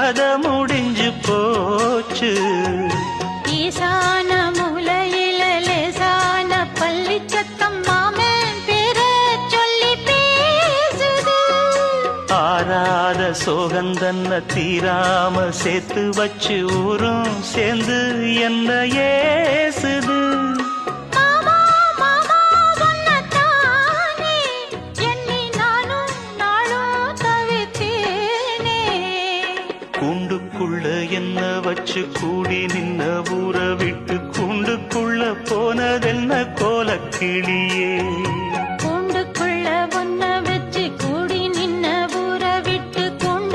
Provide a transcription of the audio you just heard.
கதை முடிஞ்சு போச்சு. ஈசான மூலையில லேசான பள்ளி சத்தம் மாமன் பேர சொல்லி பேசுது. ஆறாத சோகந்தன்ன தீராம சேர்த்து வச்சு ஊரும் சேர்ந்து என்ன ஏசுது. கூண்டுக்குள்ள என்ன வச்சு கூடி நின்ன ஊரை விட்டு கூண்டுக்குள்ள போனதென்ன கோலக்கிளியே.